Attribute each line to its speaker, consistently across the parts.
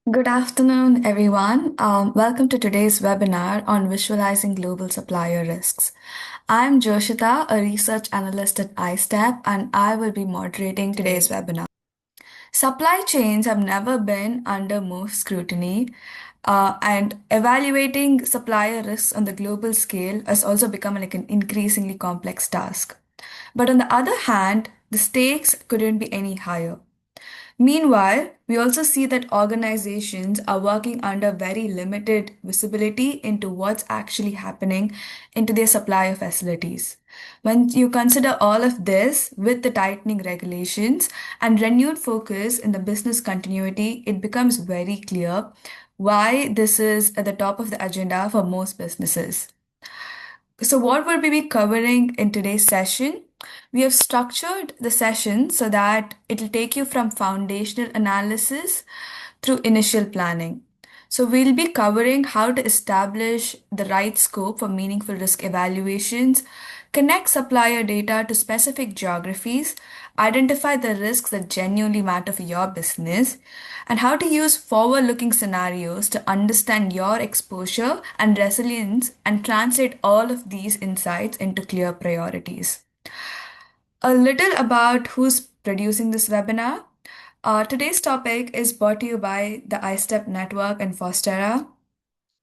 Speaker 1: Good afternoon, everyone. Welcome to today's webinar on visualizing global supplier risks. I'm Joshita, a research analyst at ISTEP, and I will be moderating today's webinar. Supply chains have never been under more scrutiny, and evaluating supplier risks on the global scale has also become like an increasingly complex task. But on the other hand, the stakes couldn't be any higher. Meanwhile, we also see that organizations are working under very limited visibility into what's actually happening into their supplier facilities. When you consider all of this with the tightening regulations and renewed focus in the business continuity, it becomes very clear why this is at the top of the agenda for most businesses. So, what will we be covering in today's session? We have structured the session so that it'll take you from foundational analysis through initial planning. So, we'll be covering how to establish the right scope for meaningful risk evaluations, connect supplier data to specific geographies, identify the risks that genuinely matter for your business, and how to use forward looking scenarios to understand your exposure and resilience and translate all of these insights into clear priorities. A little about who's producing this webinar. Today's topic is brought to you by the ISTEP Network and Fostera.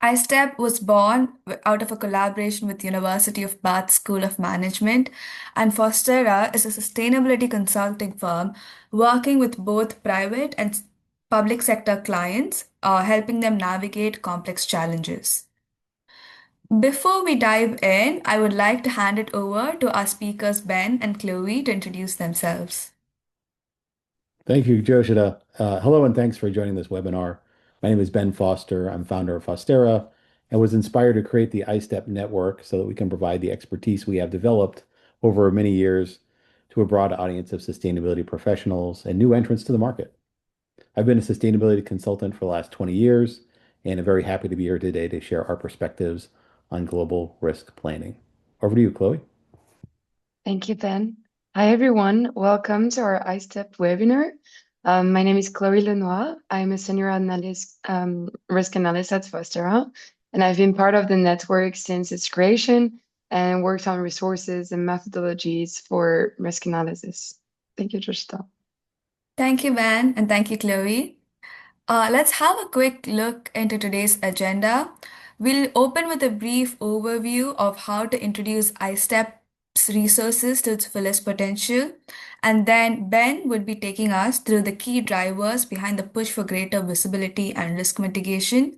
Speaker 1: iStep was born out of a collaboration with University of Bath School of Management, and Fostera is a sustainability consulting firm working with both private and public sector clients, helping them navigate complex challenges. Before we dive in, I would like to hand it over to our speakers Ben and Chloe to introduce themselves.
Speaker 2: Thank you, Joshua. Hello, and thanks for joining this webinar. My name is Ben Foster. I'm founder of Fostera and was inspired to create the ISTEP Network so that we can provide the expertise we have developed over many years to a broad audience of sustainability professionals and new entrants to the market. I've been a sustainability consultant for the last 20 years, and I'm very happy to be here today to share our perspectives on global risk planning. Over to you, Chloe.
Speaker 3: Thank you, Ben. Hi, everyone. Welcome to our ISTEP webinar. My name is Chloe Lenoir. I'm a senior analyst, risk analyst at Fostera, and I've been part of the network since its creation and worked on resources and methodologies for risk analysis. Thank you, Joshita.
Speaker 1: Thank you, Ben, and thank you, Chloe. Let's have a quick look into today's agenda. We'll open with a brief overview of how to introduce iStep's resources to its fullest potential, and then Ben would be taking us through the key drivers behind the push for greater visibility and risk mitigation.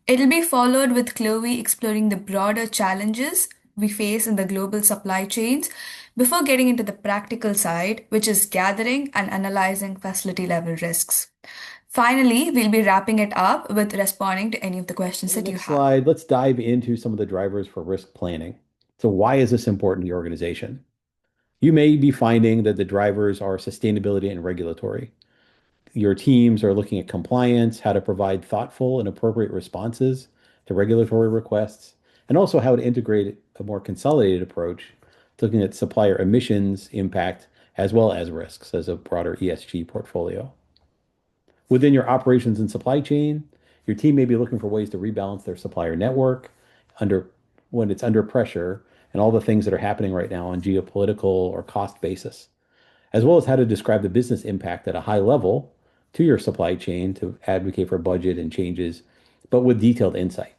Speaker 1: It'll be followed with Chloe exploring the broader challenges we face in the global supply chains before getting into the practical side, which is gathering and analyzing facility level risks. Finally, we'll be wrapping it up with responding to any of the questions
Speaker 2: On the
Speaker 1: that you
Speaker 2: next
Speaker 1: have.
Speaker 2: slide, let's dive into some of the drivers for risk planning. So why is this important to your organization? You may be finding that the drivers are sustainability and regulatory. Your teams are looking at compliance, how to provide thoughtful and appropriate responses to regulatory requests, and also how to integrate a more consolidated approach to looking at supplier emissions impact as well as risks as a broader ESG portfolio. Within your operations and supply chain, your team may be looking for ways to rebalance their supplier network under when it's under pressure and all the things that are happening right now on geopolitical or cost basis, as well as how to describe the business impact at a high level to your supply chain to advocate for budget and changes, but with detailed insight.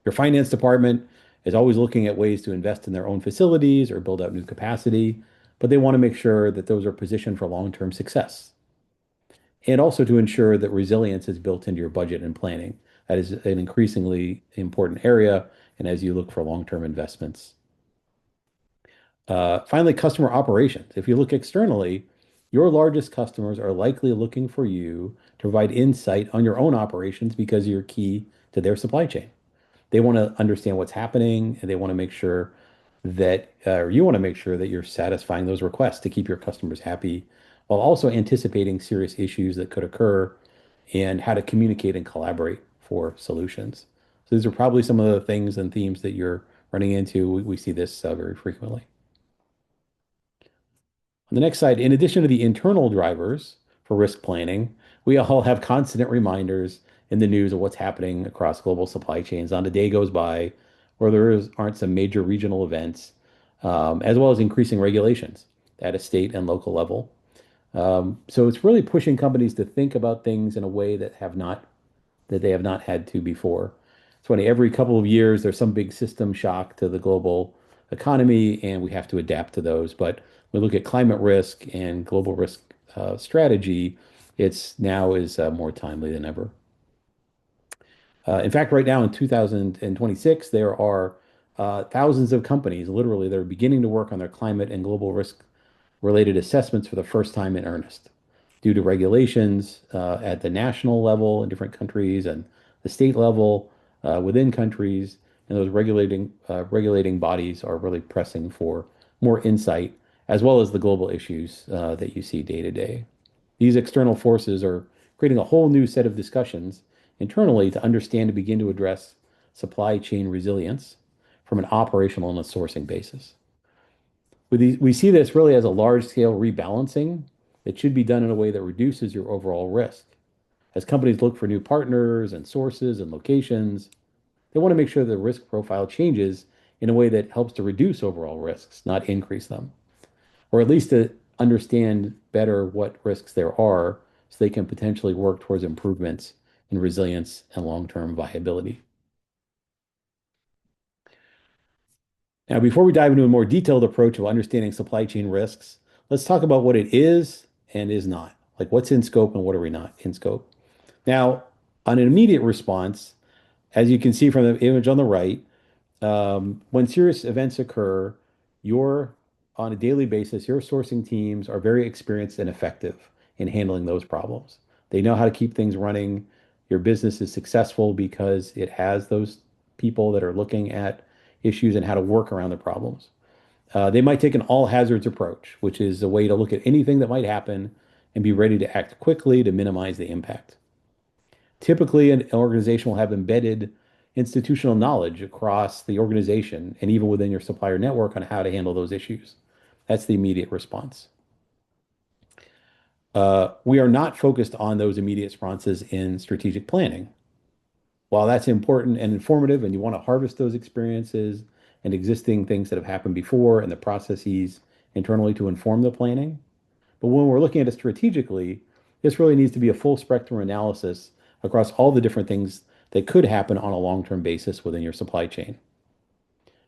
Speaker 2: Your finance department is always looking at ways to invest in their own facilities or build out new capacity, but they want to make sure that those are positioned for long-term success. And also to ensure that resilience is built into your budget and planning. That is an increasingly important area, and as you look for long-term investments. Finally, customer operations. If you look externally, your largest customers are likely looking for you to provide insight on your own operations because you're key to their supply chain. They want to understand what's happening, and they want to make sure that, or you want to make sure that you're satisfying those requests to keep your customers happy, while also anticipating serious issues that could occur and how to communicate and collaborate for solutions. So these are probably some of the things and themes that you're running into. We see this very frequently. On the next slide, in addition to the internal drivers, for risk planning. We all have constant reminders in the news of what's happening across global supply chains. Not a day goes by where aren't some major regional events, as well as increasing regulations at a state and local level. So it's really pushing companies to think about things in a way that they have not had to before. It's funny, every couple of years there's some big system shock to the global economy, and we have to adapt to those. But when we look at climate risk and global risk strategy, it's now is more timely than ever. In fact, right now in 2026, there are thousands of companies, literally, that are beginning to work on their climate and global risk related assessments for the first time in earnest due to regulations at the national level in different countries and the state level within countries. And those regulating bodies are really pressing for more insight, as well as the global issues that you see day to day. These external forces are creating a whole new set of discussions internally to understand and begin to address supply chain resilience from an operational and a sourcing basis. We see this really as a large-scale rebalancing that should be done in a way that reduces your overall risk. As companies look for new partners and sources and locations, they want to make sure the risk profile changes in a way that helps to reduce overall risks, not increase them, or at least to understand better what risks there are so they can potentially work towards improvements in resilience and long-term viability. Now, before we dive into a more detailed approach of understanding supply chain risks, let's talk about what it is and is not. Like what's in scope and what are we not in scope. Now, on an immediate response, as you can see from the image on the right, when serious events occur, on a daily basis, your sourcing teams are very experienced and effective in handling those problems. They know how to keep things running. Your business is successful because it has those people that are looking at issues and how to work around the problems. They might take an all hazards approach, which is a way to look at anything that might happen and be ready to act quickly to minimize the impact. Typically, an organization will have embedded institutional knowledge across the organization and even within your supplier network on how to handle those issues. That's the immediate response. We are not focused on those immediate responses in strategic planning. While that's important and informative, and you want to harvest those experiences and existing things that have happened before and the processes internally to inform the planning. But when we're looking at it strategically, this really needs to be a full spectrum analysis across all the different things that could happen on a long-term basis within your supply chain.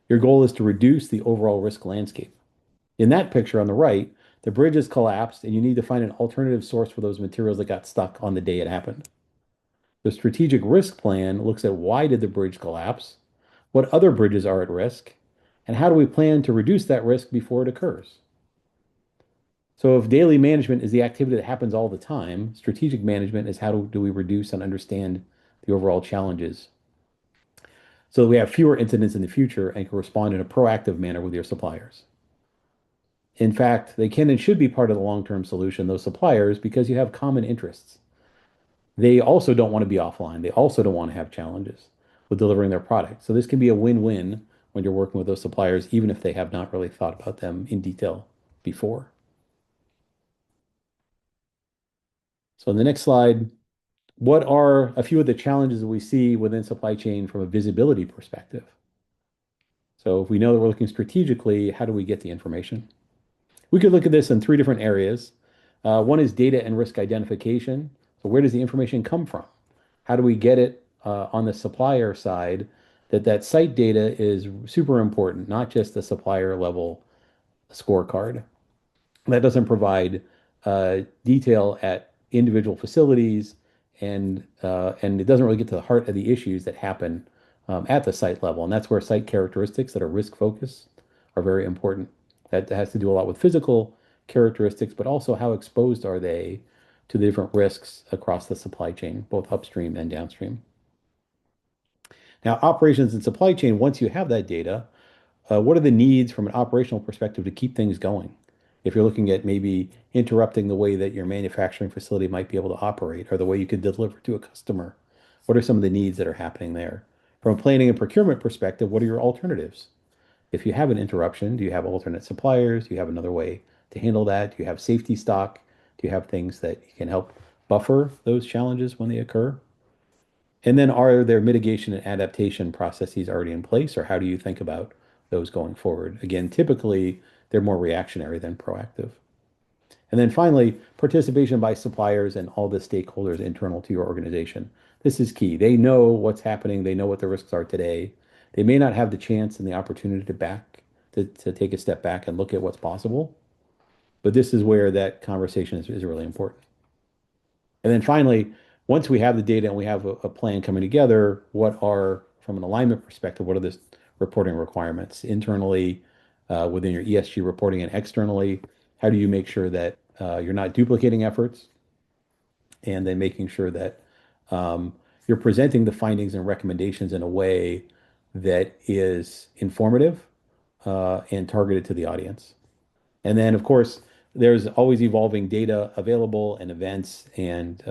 Speaker 2: Your goal is to reduce the overall risk landscape. In that picture on the right, the bridge has collapsed and you need to find an alternative source for those materials that got stuck on the day it happened. The strategic risk plan looks at why did the bridge collapse, what other bridges are at risk, and how do we plan to reduce that risk before it occurs. So if daily management is the activity that happens all the time, strategic management is how do we reduce and understand the overall challenges so that we have fewer incidents in the future and can respond in a proactive manner with your suppliers. In fact, they can and should be part of the long-term solution, those suppliers, because you have common interests. They also don't want to be offline. They also don't want to have challenges with delivering their product. So this can be a win-win when you're working with those suppliers, even if they have not really thought about them in detail before. So in the next slide, what are a few of the challenges that we see within supply chain from a visibility perspective? So if we know that we're looking strategically, how do we get the information? We could look at this in three different areas. One is data and risk identification. So where does the information come from? How do we get it on the supplier side that site data is super important, not just the supplier level scorecard. That doesn't provide detail at individual facilities and it doesn't really get to the heart of the issues that happen at the site level. And that's where site characteristics that are risk focused are very important. That has to do a lot with physical characteristics, but also how exposed are they to the different risks across the supply chain, both upstream and downstream. Now, operations and supply chain, once you have that data, what are the needs from an operational perspective to keep things going? If you're looking at maybe interrupting the way that your manufacturing facility might be able to operate or the way you could deliver to a customer, what are some of the needs that are happening there? From a planning and procurement perspective, what are your alternatives? If you have an interruption, do you have alternate suppliers? Do you have another way to handle that? Do you have safety stock? Do you have things that can help buffer those challenges when they occur? And then are there mitigation and adaptation processes already in place, or how do you think about those going forward? Again, typically they're more reactionary than proactive. And then finally, participation by suppliers and all the stakeholders internal to your organization. This is key. They know what's happening. They know what the risks are today. They may not have the chance and the opportunity to take a step back and look at what's possible. But this is where that conversation is really important. And then finally, once we have the data and we have a plan coming together, from an alignment perspective, what are the reporting requirements internally within your ESG reporting and externally? How do you make sure that you're not duplicating efforts? And then making sure that you're presenting the findings and recommendations in a way that is informative and targeted to the audience. And then, of course, there's always evolving data available and events and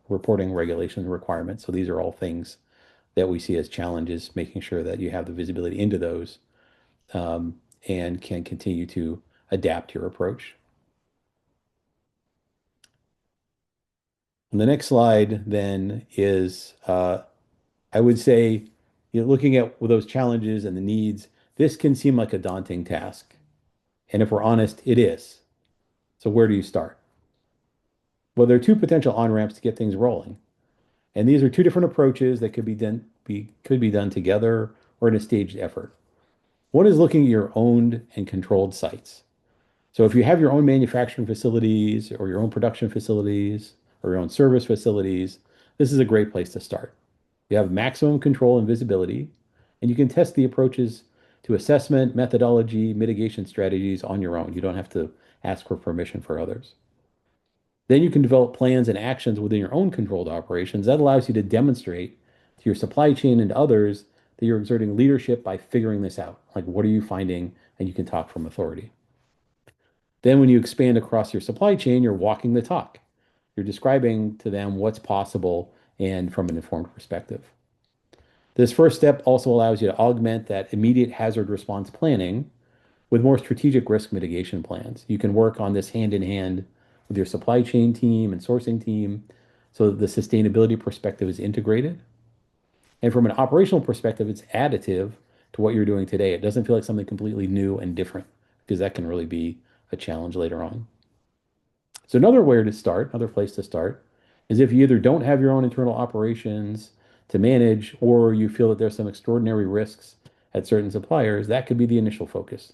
Speaker 2: reporting regulation requirements. So these are all things that we see as challenges, making sure that you have the visibility into those and can continue to adapt your approach. And the next slide then is, I would say, looking at those challenges and the needs, this can seem like a daunting task. And if we're honest, it is. So where do you start? Well, there are two potential on-ramps to get things rolling. And these are two different approaches that could be done together or in a staged effort. One is looking at your owned and controlled sites. So if you have your own manufacturing facilities or your own production facilities or your own service facilities, this is a great place to start. You have maximum control and visibility, and you can test the approaches to assessment, methodology, mitigation strategies on your own. You don't have to ask for permission for others. Then you can develop plans and actions within your own controlled operations. That allows you to demonstrate to your supply chain and others that you're exerting leadership by figuring this out. Like, what are you finding? And you can talk from authority. Then when you expand across your supply chain, you're walking the talk. You're describing to them what's possible and from an informed perspective. This first step also allows you to augment that immediate hazard response planning with more strategic risk mitigation plans. You can work on this hand in hand with your supply chain team and sourcing team so that the sustainability perspective is integrated. And from an operational perspective, it's additive to what you're doing today. It doesn't feel like something completely new and different because that can really be a challenge later on. So another place to start is if you either don't have your own internal operations to manage or you feel that there's some extraordinary risks at certain suppliers, that could be the initial focus.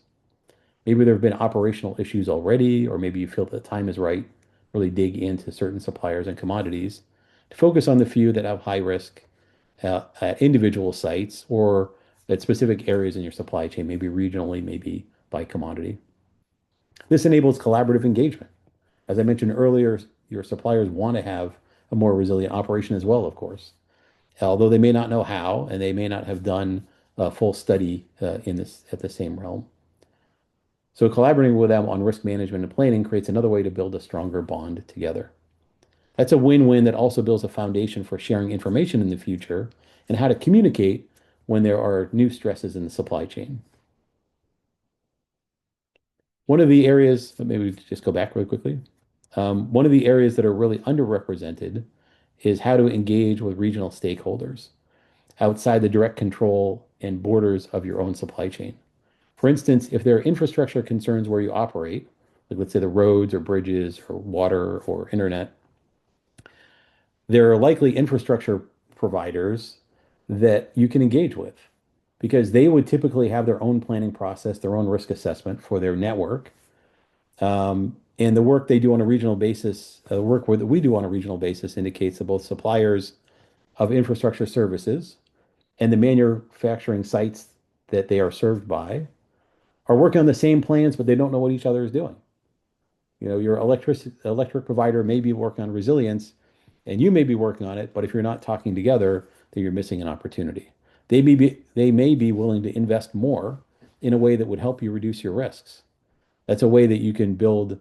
Speaker 2: Maybe there have been operational issues already, or maybe you feel that the time is right, really dig into certain suppliers and commodities to focus on the few that have high risk at individual sites or at specific areas in your supply chain, maybe regionally, maybe by commodity. This enables collaborative engagement. As I mentioned earlier, your suppliers want to have a more resilient operation as well, of course, although they may not know how, and they may not have done a full study at the same realm. So collaborating with them on risk management and planning creates another way to build a stronger bond together. That's a win-win that also builds a foundation for sharing information in the future and how to communicate when there are new stresses in the supply chain. One of the areas, maybe just go back really quickly. One of the areas that are really underrepresented is how to engage with regional stakeholders outside the direct control and borders of your own supply chain. For instance, if there are infrastructure concerns where you operate, like let's say the roads or bridges or water or internet, there are likely infrastructure providers that you can engage with because they would typically have their own planning process, their own risk assessment for their network. And the work they do on a regional basis, the work that we do on a regional basis indicates that both suppliers of infrastructure services and the manufacturing sites that they are served by are working on the same plans, but they don't know what each other is doing. Your electric provider may be working on resilience and you may be working on it, but if you're not talking together, then you're missing an opportunity. They may be willing to invest more in a way that would help you reduce your risks. That's a way that you can build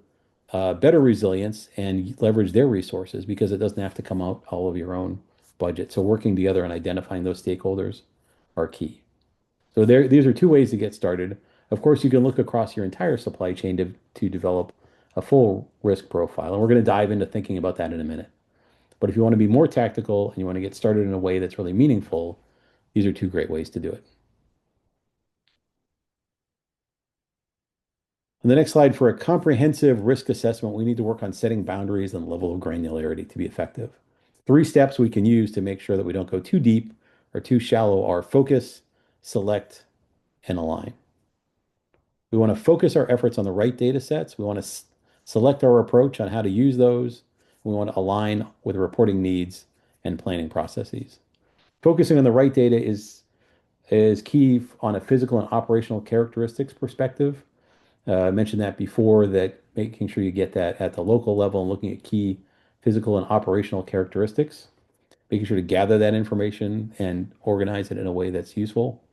Speaker 2: better resilience and leverage their resources because it doesn't have to come out all of your own budget. So working together and identifying those stakeholders are key. So these are two ways to get started. Of course, you can look across your entire supply chain to develop a full risk profile. And we're going to dive into thinking about that in a minute. But if you want to be more tactical and you want to get started in a way that's really meaningful, these are two great ways to do it. On the next slide, for a comprehensive risk assessment, we need to work on setting boundaries and level of granularity to be effective. 3 steps we can use to make sure that we don't go too deep or too shallow are focus, select, and align. We want to focus our efforts on the right data sets. We want to select our approach on how to use those. We want to align with reporting needs and planning processes. Focusing on the right data is key on a physical and operational characteristics perspective. I mentioned that before, that making sure you get that at the local level and looking at key physical and operational characteristics, making sure to gather that information and organize it in a way that's useful.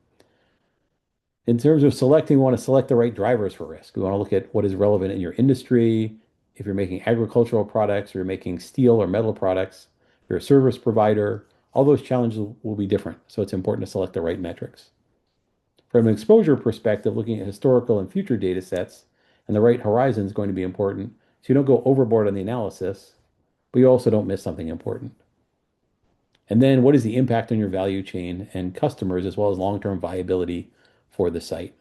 Speaker 2: In terms of selecting, we want to select the right drivers for risk. We want to look at what is relevant in your industry. If you're making agricultural products, or you're making steel or metal products, if you're a service provider, all those challenges will be different. So it's important to select the right metrics. From an exposure perspective, looking at historical and future data sets and the right horizon is going to be important. So you don't go overboard on the analysis, but you also don't miss something important. And then what is the impact on your value chain and customers, as well as long-term viability for the site?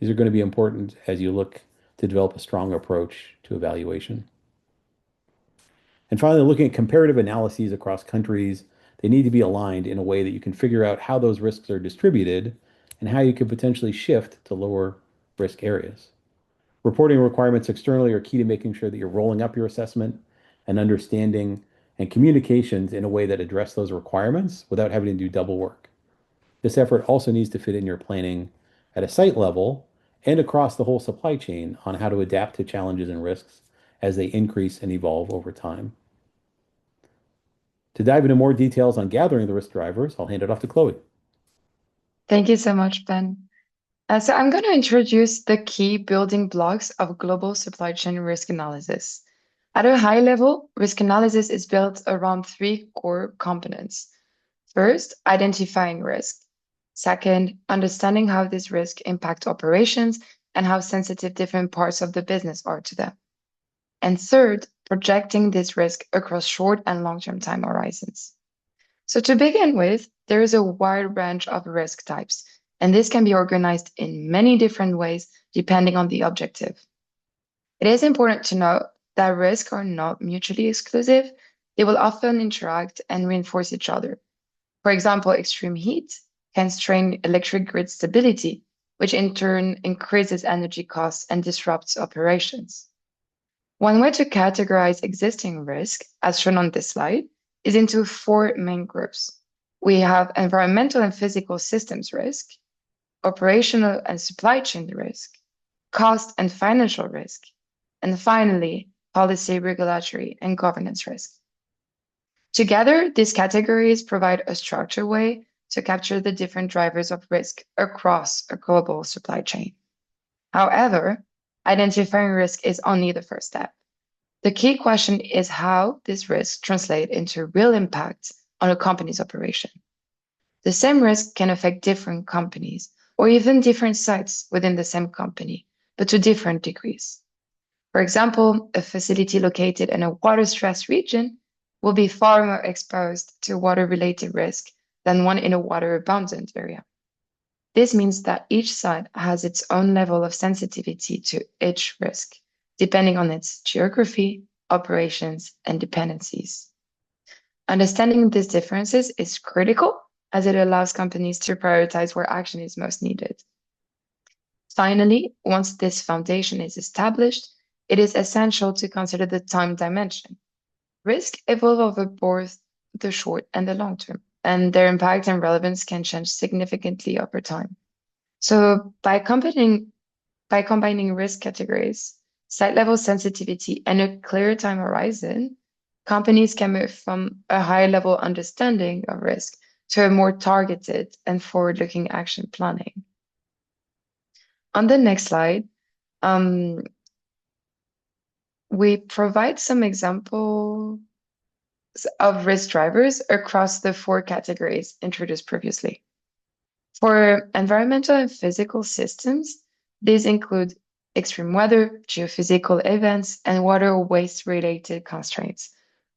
Speaker 2: These are going to be important as you look to develop a strong approach to evaluation. And finally, looking at comparative analyses across countries, they need to be aligned in a way that you can figure out how those risks are distributed and how you could potentially shift to lower risk areas. Reporting requirements externally are key to making sure that you're rolling up your assessment and understanding and communications in a way that address those requirements without having to do double work. This effort also needs to fit in your planning at a site level and across the whole supply chain on how to adapt to challenges and risks as they increase and evolve over time. To dive into more details on gathering the risk drivers, I'll hand it off to Chloe.
Speaker 3: Thank you so much, Ben. So I'm going to introduce the key building blocks of global supply chain risk analysis. At a high level, risk analysis is built around 3 core components. First, identifying risk. Second, understanding how this risk impacts operations and how sensitive different parts of the business are to them. And third, projecting this risk across short and long-term time horizons. So to begin with, there is a wide range of risk types, and this can be organized in many different ways depending on the objective. It is important to note that risks are not mutually exclusive. They will often interact and reinforce each other. For example, extreme heat can strain electric grid stability, which in turn increases energy costs and disrupts operations. One way to categorize existing risk, as shown on this slide, is into 4 main groups. We have environmental and physical systems risk, operational and supply chain risk, cost and financial risk, and finally, policy, regulatory, and governance risk. Together, these categories provide a structured way to capture the different drivers of risk across a global supply chain. However, identifying risk is only the first step. The key question is how this risk translates into real impact on a company's operation. The same risk can affect different companies or even different sites within the same company, but to different degrees. For example, a facility located in a water-stressed region will be far more exposed to water-related risk than one in a water-abundant area. This means that each site has its own level of sensitivity to each risk, depending on its geography, operations, and dependencies. Understanding these differences is critical as it allows companies to prioritize where action is most needed. Finally, once this foundation is established, it is essential to consider the time dimension. Risk evolve over both the short and the long term, and their impact and relevance can change significantly over time. So by combining risk categories, site-level sensitivity, and a clear time horizon, companies can move from a high-level understanding of risk to a more targeted and forward-looking action planning. On the next slide, we provide some examples of risk drivers across the 4 categories introduced previously. For environmental and physical systems, these include extreme weather, geophysical events, and water or waste-related constraints,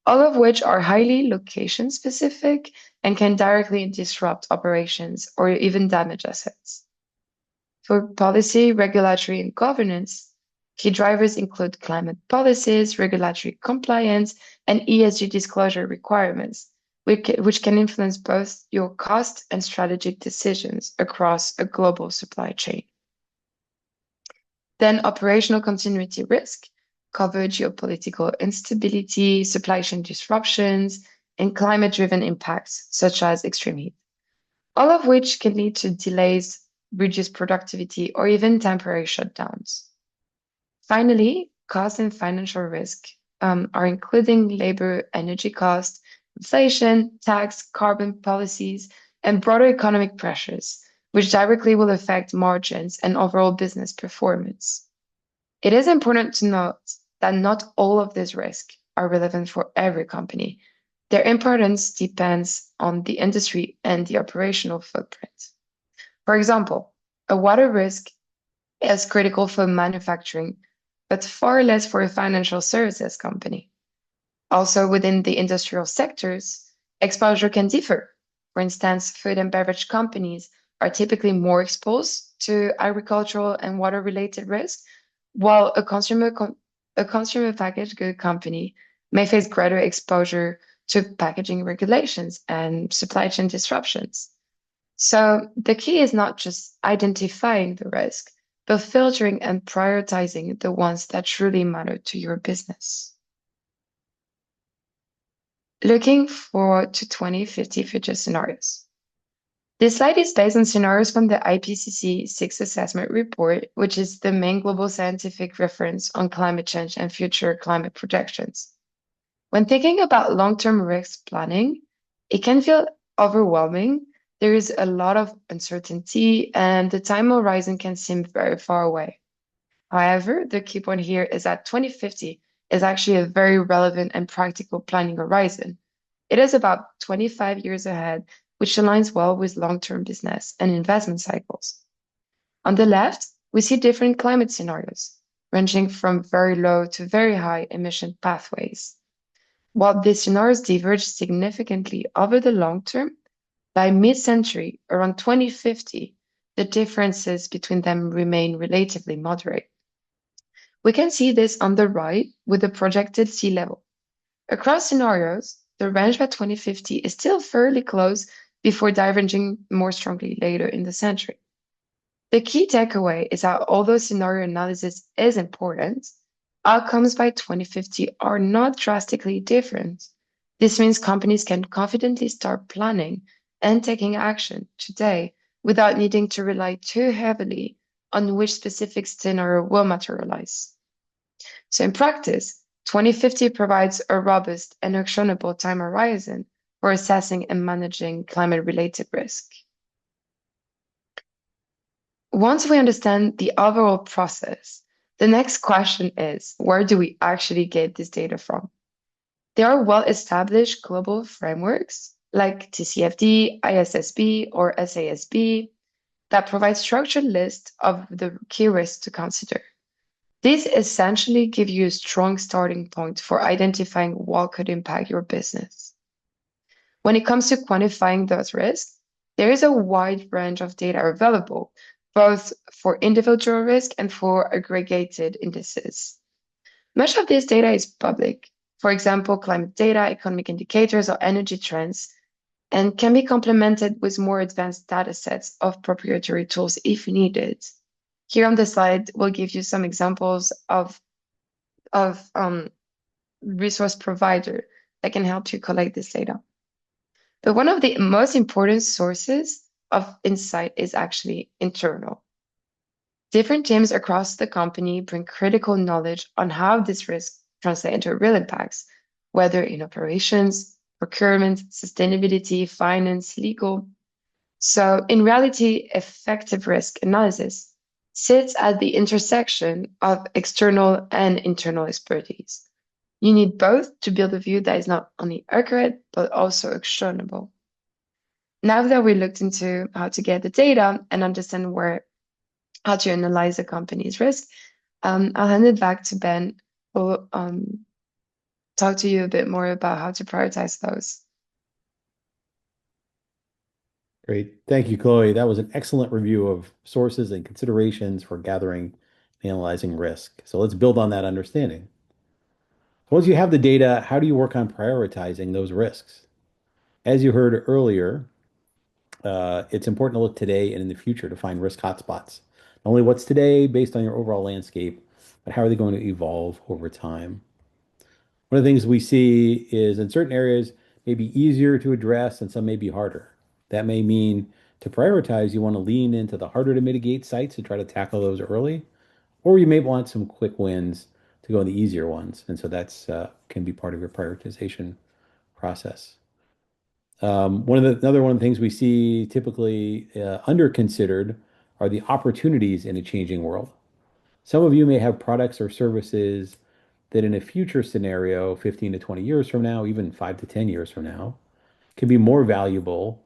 Speaker 3: all of which are highly location-specific and can directly disrupt operations or even damage assets. For policy, regulatory, and governance, key drivers include climate policies, regulatory compliance, and ESG disclosure requirements, which can influence both your cost and strategic decisions across a global supply chain. Then operational continuity risk cover geopolitical instability, supply chain disruptions, and climate-driven impacts such as extreme heat, all of which can lead to delays, reduced productivity, or even temporary shutdowns. Finally, cost and financial risk are including labor, energy cost, inflation, tax, carbon policies, and broader economic pressures, which directly will affect margins and overall business performance. It is important to note that not all of these risks are relevant for every company. Their importance depends on the industry and the operational footprint. For example, a water risk is critical for manufacturing, but far less for a financial services company. Also, within the industrial sectors, exposure can differ. For instance, food and beverage companies are typically more exposed to agricultural and water-related risks, while a consumer packaged good company may face greater exposure to packaging regulations and supply chain disruptions. So the key is not just identifying the risk, but filtering and prioritizing the ones that truly matter to your business. Looking forward to 2050 future scenarios. This slide is based on scenarios from the IPCC 6 Assessment Report, which is the main global scientific reference on climate change and future climate projections. When thinking about long-term risk planning, it can feel overwhelming. There is a lot of uncertainty, and the time horizon can seem very far away. However, the key point here is that 2050 is actually a very relevant and practical planning horizon. It is about 25 years ahead, which aligns well with long-term business and investment cycles. On the left, we see different climate scenarios, ranging from very low to very high emission pathways. While these scenarios diverge significantly over the long term, by mid-century, around 2050, the differences between them remain relatively moderate. We can see this on the right with the projected sea level. Across scenarios, the range by 2050 is still fairly close before diverging more strongly later in the century. The key takeaway is that although scenario analysis is important, outcomes by 2050 are not drastically different. This means companies can confidently start planning and taking action today without needing to rely too heavily on which specific scenario will materialize. So in practice, 2050 provides a robust and actionable time horizon for assessing and managing climate-related risk. Once we understand the overall process, the next question is, where do we actually get this data from? There are well-established global frameworks like TCFD, ISSB, or SASB that provide structured lists of the key risks to consider. These essentially give you a strong starting point for identifying what could impact your business. When it comes to quantifying those risks, there is a wide range of data available, both for individual risk and for aggregated indices. Much of this data is public, for example, climate data, economic indicators, or energy trends, and can be complemented with more advanced data sets of proprietary tools if needed. Here on the slide, we'll give you some examples of resource provider that can help you collect this data. But one of the most important sources of insight is actually internal. Different teams across the company bring critical knowledge on how this risk translates into real impacts, whether in operations, procurement, sustainability, finance, legal. So in reality, effective risk analysis sits at the intersection of external and internal expertise. You need both to build a view that is not only accurate, but also actionable. Now that we looked into how to get the data and understand how to analyze a company's risk, I'll hand it back to Ben, who will talk to you a bit more about how to prioritize those.
Speaker 2: Great. Thank you, Chloe. That was an excellent review of sources and considerations for gathering and analyzing risk. So let's build on that understanding. Once you have the data, how do you work on prioritizing those risks? As you heard earlier, it's important to look today and in the future to find risk hotspots. Not only what's today based on your overall landscape, but how are they going to evolve over time? One of the things we see is in certain areas may be easier to address and some may be harder. That may mean to prioritize, you want to lean into the harder to mitigate sites and try to tackle those early, or you may want some quick wins to go on the easier ones. And so that's can be part of your prioritization process. Another one of the things we see typically under considered are the opportunities in a changing world. Some of you may have products or services that in a future scenario, 15 to 20 years from now, even 5 to 10 years from now, can be more valuable,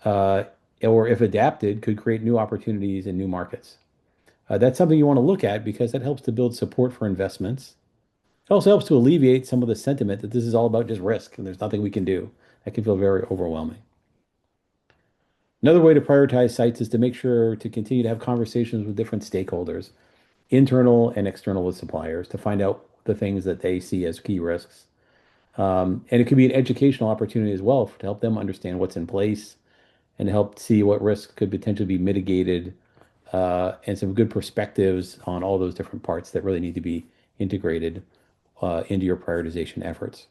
Speaker 2: uh, or if adapted, could create new opportunities in new markets. That's something you want to look at because that helps to build support for investments. It also helps to alleviate some of the sentiment that this is all about just risk and there's nothing we can do. That can feel very overwhelming. Another way to prioritize sites is to make sure to continue to have conversations with different stakeholders, internal and external with suppliers, to find out the things that they see as key risks. And it could be an educational opportunity as well to help them understand what's in place and help see what risks could potentially be mitigated, and some good perspectives on all those different parts that really need to be integrated into your prioritization efforts.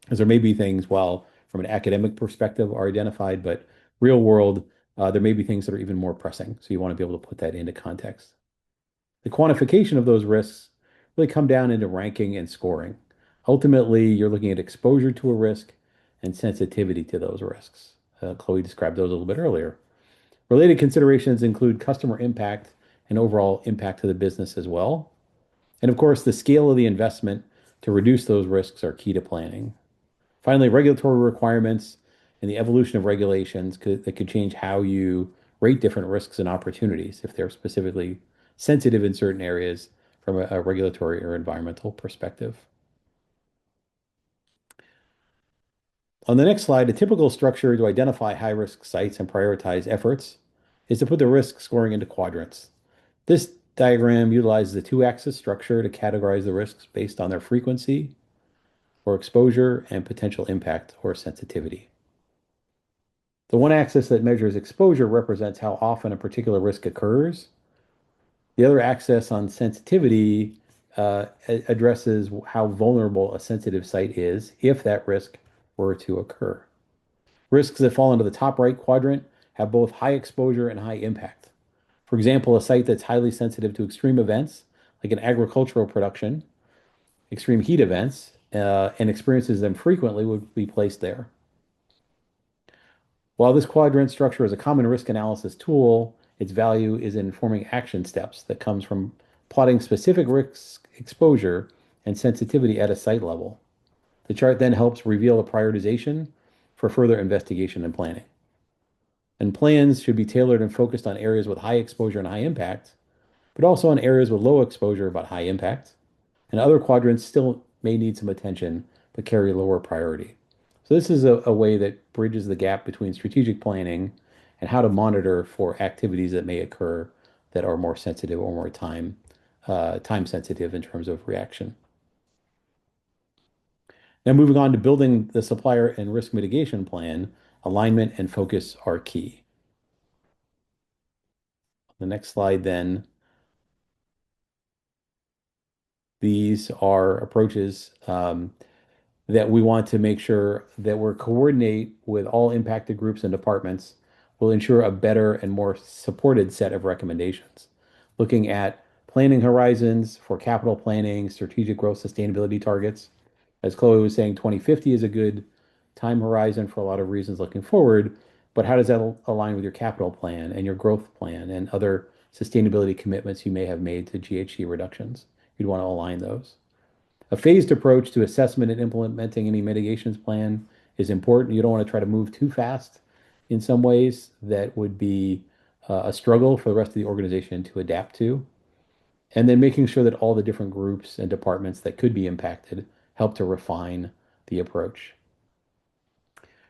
Speaker 2: Because there may be things, while from an academic perspective are identified, but real world, there may be things that are even more pressing. So you want to be able to put that into context. The quantification of those risks really come down into ranking and scoring. Ultimately, you're looking at exposure to a risk and sensitivity to those risks. Chloe described those a little bit earlier. Related considerations include customer impact and overall impact to the business as well. And of course, the scale of the investment to reduce those risks are key to planning. Finally, regulatory requirements and the evolution of regulations that could change how you rate different risks and opportunities if they're specifically sensitive in certain areas from a regulatory or environmental perspective. On the next slide, a typical structure to identify high-risk sites and prioritize efforts is to put the risk scoring into quadrants. This diagram utilizes a two-axis structure to categorize the risks based on their frequency or exposure and potential impact or sensitivity. The one axis that measures exposure represents how often a particular risk occurs. The other axis on sensitivity addresses how vulnerable a sensitive site is if that risk were to occur. Risks that fall into the top right quadrant have both high exposure and high impact. For example, a site that's highly sensitive to extreme events, like an agricultural production, extreme heat events, and experiences them frequently would be placed there. While this quadrant structure is a common risk analysis tool, its value is in forming action steps that comes from plotting specific risk exposure and sensitivity at a site level. The chart then helps reveal a prioritization for further investigation and planning. And plans should be tailored and focused on areas with high exposure and high impact, but also on areas with low exposure but high impact. And other quadrants still may need some attention but carry lower priority. So this is a way that bridges the gap between strategic planning and how to monitor for activities that may occur that are more sensitive or more time sensitive in terms of reaction. Now moving on to building the supplier and risk mitigation plan, alignment and focus are key. The next slide then. These are approaches that we want to make sure that we're coordinate with all impacted groups and departments will ensure a better and more supported set of recommendations. Looking at planning horizons for capital planning, strategic growth sustainability targets. As Chloe was saying, 2050 is a good time horizon for a lot of reasons looking forward, but how does that align with your capital plan and your growth plan and other sustainability commitments you may have made to GHG reductions? You'd want to align those. A phased approach to assessment and implementing any mitigations plan is important. You don't want to try to move too fast in some ways that would be a struggle for the rest of the organization to adapt to. And then making sure that all the different groups and departments that could be impacted help to refine the approach.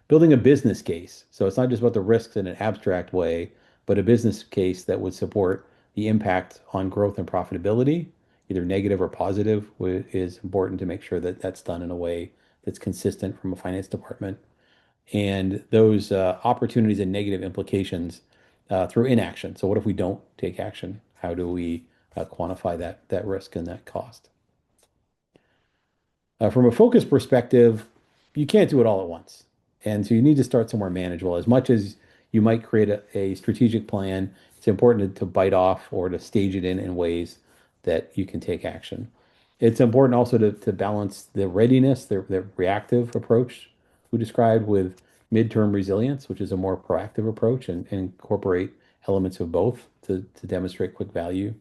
Speaker 2: Building a business case. So it's not just about the risks in an abstract way, but a business case that would support the impact on growth and profitability, either negative or positive, is important to make sure that that's done in a way that's consistent from a finance department. And those opportunities and negative implications through inaction. So what if we don't take action? How do we quantify that risk and that cost? From a focus perspective, you can't do it all at once. And so you need to start somewhere manageable. As much as you might create a strategic plan, it's important to bite off or to stage it in ways that you can take action. It's important also to balance the readiness, the reactive approach we described with midterm resilience, which is a more proactive approach, and incorporate elements of both to demonstrate quick value.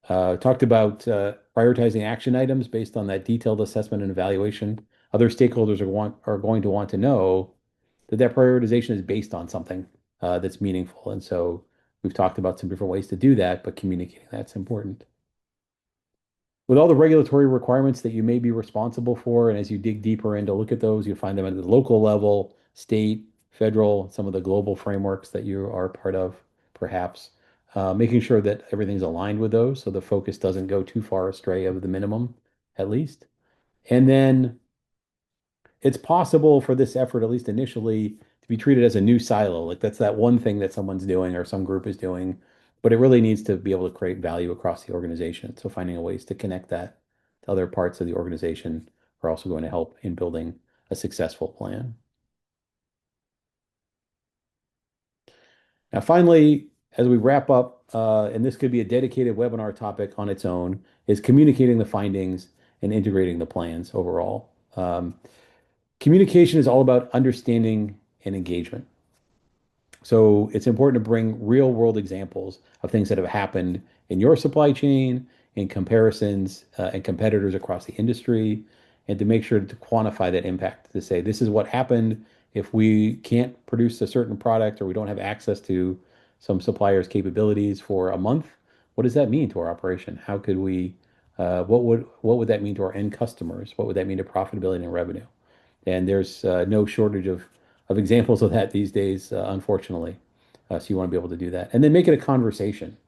Speaker 2: Talked about prioritizing action items based on that detailed assessment and evaluation. Other stakeholders are going to want to know that prioritization is based on something that's meaningful. And so we've talked about some different ways to do that, but communicating that's important. With all the regulatory requirements that you may be responsible for, and as you dig deeper in to look at those, you find them at the local level, state, federal, some of the global frameworks that you are part of, perhaps. Making sure that everything's aligned with those so the focus doesn't go too far astray of the minimum, at least. And then it's possible for this effort, at least initially, to be treated as a new silo. Like that's that one thing that someone's doing or some group is doing, but it really needs to be able to create value across the organization. So finding ways to connect that to other parts of the organization are also going to help in building a successful plan. Now, finally, as we wrap up, and this could be a dedicated webinar topic on its own, is communicating the findings and integrating the plans overall. Communication is all about understanding and engagement. So it's important to bring real world examples of things that have happened in your supply chain, in comparisons and competitors across the industry, and to make sure to quantify that impact to say, this is what happened if we can't produce a certain product or we don't have access to some supplier's capabilities for a month. What does that mean to our operation? How could we, what would that mean to our end customers? What would that mean to profitability and revenue? And there's no shortage of examples of that these days, unfortunately. So you want to be able to do that. And then make it a conversation.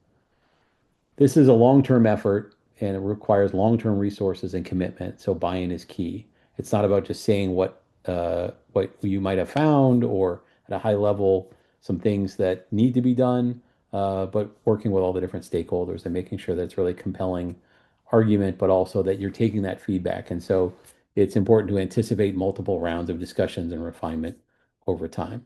Speaker 2: This is a long-term effort and it requires long-term resources and commitment. So buy-in is key. It's not about just saying what you might have found or at a high level, some things that need to be done, but working with all the different stakeholders and making sure that it's really compelling argument, but also that you're taking that feedback. And so it's important to anticipate multiple rounds of discussions and refinement over time.